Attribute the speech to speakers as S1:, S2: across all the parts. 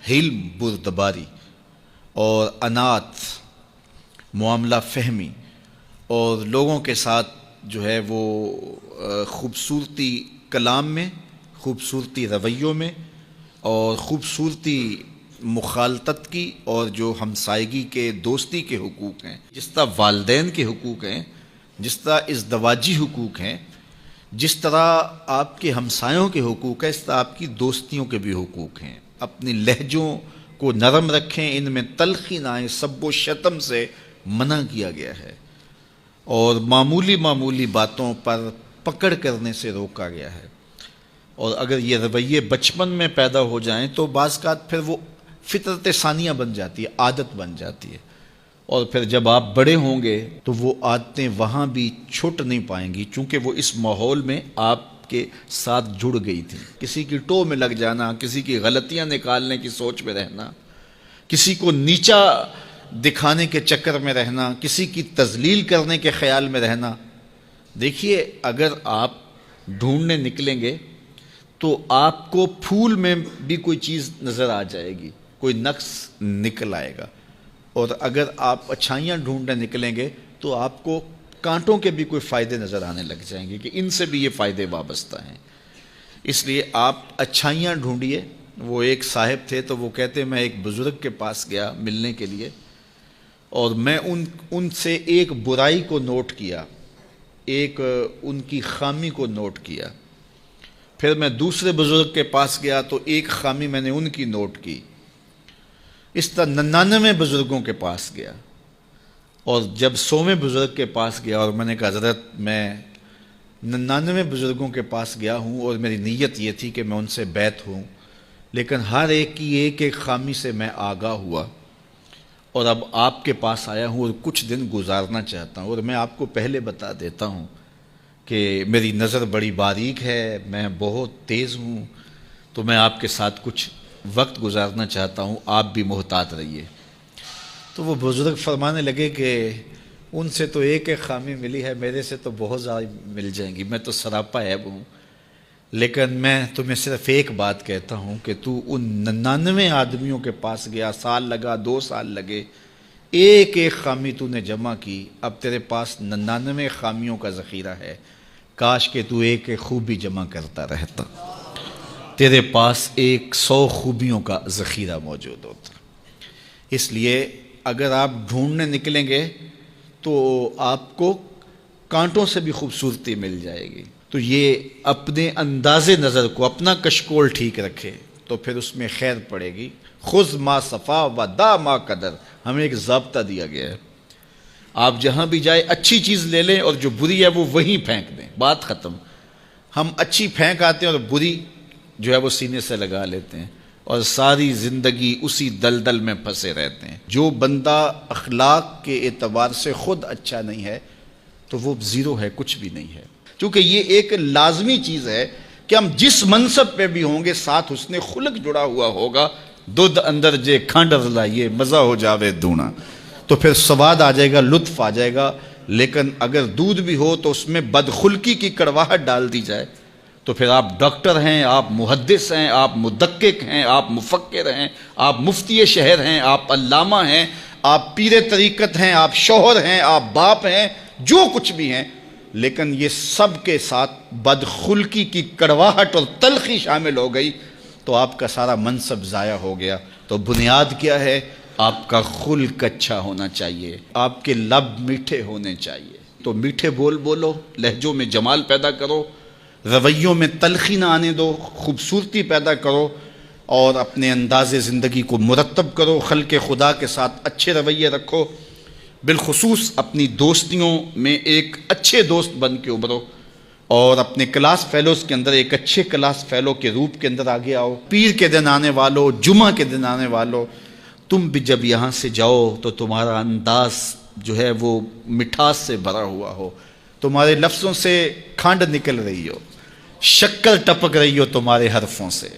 S1: حلم بردباری اور انات معاملہ فہمی اور لوگوں کے ساتھ جو ہے وہ خوبصورتی کلام میں، خوبصورتی رویوں میں اور خوبصورتی مخالطت کی، اور جو ہمسائیگی کے دوستی کے حقوق ہیں، جس طرح والدین کے حقوق ہیں، جس طرح ازدواجی حقوق ہیں، جس طرح آپ کے ہمسایوں کے حقوق ہیں، اس طرح آپ کی دوستیوں کے بھی حقوق ہیں۔ اپنی لہجوں کو نرم رکھیں، ان میں تلخی نہ آئے، سب و شتم سے منع کیا گیا ہے، اور معمولی معمولی باتوں پر پکڑ کرنے سے روکا گیا ہے۔ اور اگر یہ رویے بچپن میں پیدا ہو جائیں تو بعض اوقات پھر وہ فطرت ثانیہ بن جاتی ہے، عادت بن جاتی ہے، اور پھر جب آپ بڑے ہوں گے تو وہ عادتیں وہاں بھی چھوٹ نہیں پائیں گی، چونکہ وہ اس ماحول میں آپ کے ساتھ جڑ گئی تھی۔ کسی کی ٹو میں لگ جانا، کسی کی غلطیاں نکالنے کی سوچ میں رہنا، کسی کو نیچا دکھانے کے چکر میں رہنا، کسی کی تذلیل کرنے کے خیال میں رہنا، دیکھیے اگر آپ ڈھونڈنے نکلیں گے تو آپ کو پھول میں بھی کوئی چیز نظر آ جائے گی، کوئی نقص نکل آئے گا، اور اگر آپ اچھائیاں ڈھونڈنے نکلیں گے تو آپ کو کانٹوں کے بھی کوئی فائدے نظر آنے لگ جائیں گے کہ ان سے بھی یہ فائدے وابستہ ہیں۔ اس لیے آپ اچھائیاں ڈھونڈیے۔ وہ ایک صاحب تھے تو وہ کہتے میں ایک بزرگ کے پاس گیا ملنے کے لیے، اور میں ان سے ایک برائی کو نوٹ کیا، ایک ان کی خامی کو نوٹ کیا۔ پھر میں دوسرے بزرگ کے پاس گیا تو ایک خامی میں نے ان کی نوٹ کی۔ اس طرح 99 بزرگوں کے پاس گیا، اور جب 100ویں بزرگ کے پاس گیا اور میں نے کہا حضرت میں 99 بزرگوں کے پاس گیا ہوں اور میری نیت یہ تھی کہ میں ان سے بیعت ہوں، لیکن ہر ایک کی ایک ایک خامی سے میں آگاہ ہوا، اور اب آپ کے پاس آیا ہوں اور کچھ دن گزارنا چاہتا ہوں، اور میں آپ کو پہلے بتا دیتا ہوں کہ میری نظر بڑی باریک ہے، میں بہت تیز ہوں، تو میں آپ کے ساتھ کچھ وقت گزارنا چاہتا ہوں، آپ بھی محتاط رہیے۔ تو وہ بزرگ فرمانے لگے کہ ان سے تو ایک ایک خامی ملی ہے، میرے سے تو بہت زیادہ مل جائیں گی، میں تو سراپا عیب ہوں، لیکن میں تمہیں صرف ایک بات کہتا ہوں کہ تو ان 99 آدمیوں کے پاس گیا، سال لگا، 2 سال لگے، ایک ایک خامی تو نے جمع کی، اب تیرے پاس 99 خامیوں کا ذخیرہ ہے، کاش کہ تو ایک ایک خوبی جمع کرتا رہتا، تیرے پاس 100 خوبیوں کا ذخیرہ موجود ہوتا۔ اس لیے اگر آپ ڈھونڈنے نکلیں گے تو آپ کو کانٹوں سے بھی خوبصورتی مل جائے گی۔ تو یہ اپنے انداز نظر کو، اپنا کشکول ٹھیک رکھے تو پھر اس میں خیر پڑے گی۔ خذ ما صفا و دا ما قدر، ہمیں ایک ضابطہ دیا گیا ہے، آپ جہاں بھی جائیں اچھی چیز لے لیں اور جو بری ہے وہ وہیں پھینک دیں، بات ختم۔ ہم اچھی پھینک آتے ہیں اور بری جو ہے وہ سینے سے لگا لیتے ہیں، اور ساری زندگی اسی دلدل میں پھنسے رہتے ہیں۔ جو بندہ اخلاق کے اعتبار سے خود اچھا نہیں ہے تو وہ زیرو ہے، کچھ بھی نہیں ہے، کیونکہ یہ ایک لازمی چیز ہے کہ ہم جس منصب پہ بھی ہوں گے ساتھ حسن خلق جڑا ہوا ہوگا۔ دودھ اندر جے کھانڈ لائیے مزہ ہو جاوے دونا، تو پھر سواد آ جائے گا، لطف آ جائے گا۔ لیکن اگر دودھ بھی ہو تو اس میں بدخلقی کی کڑواہٹ ڈال دی جائے تو پھر آپ ڈاکٹر ہیں، آپ محدث ہیں، آپ مدقق ہیں، آپ مفکر ہیں، آپ مفتی شہر ہیں، آپ علامہ ہیں، آپ پیر طریقت ہیں، آپ شوہر ہیں، آپ باپ ہیں، جو کچھ بھی ہیں، لیکن یہ سب کے ساتھ بدخلقی کی کڑواہٹ اور تلخی شامل ہو گئی تو آپ کا سارا منصب ضائع ہو گیا۔ تو بنیاد کیا ہے؟ آپ کا خلق اچھا ہونا چاہیے، آپ کے لب میٹھے ہونے چاہیے۔ تو میٹھے بول بولو، لہجوں میں جمال پیدا کرو، رویوں میں تلخی نہ آنے دو، خوبصورتی پیدا کرو، اور اپنے انداز زندگی کو مرتب کرو، خلق خدا کے ساتھ اچھے رویے رکھو، بالخصوص اپنی دوستیوں میں ایک اچھے دوست بن کے ابھرو، اور اپنے کلاس فیلوز کے اندر ایک اچھے کلاس فیلو کے روپ کے اندر آگے آؤ۔ پیر کے دن آنے والو، جمعہ کے دن آنے والو، تم بھی جب یہاں سے جاؤ تو تمہارا انداز جو ہے وہ مٹھاس سے بھرا ہوا ہو، تمہارے لفظوں سے کھانڈ نکل رہی ہو، شکر ٹپک رہی ہو تمہارے حرفوں سے،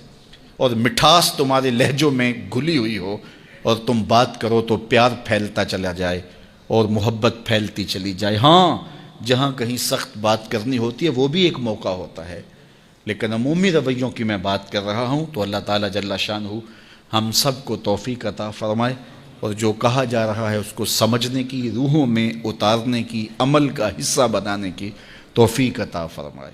S1: اور مٹھاس تمہارے لہجوں میں گھلی ہوئی ہو، اور تم بات کرو تو پیار پھیلتا چلا جائے اور محبت پھیلتی چلی جائے۔ ہاں جہاں کہیں سخت بات کرنی ہوتی ہے وہ بھی ایک موقع ہوتا ہے، لیکن عمومی رویوں کی میں بات کر رہا ہوں تو اللہ تعالیٰ جل شانہ ہم سب کو توفیق عطا فرمائے، اور جو کہا جا رہا ہے اس کو سمجھنے کی، روحوں میں اتارنے کی، عمل کا حصہ بنانے کی توفیق عطا فرمائے۔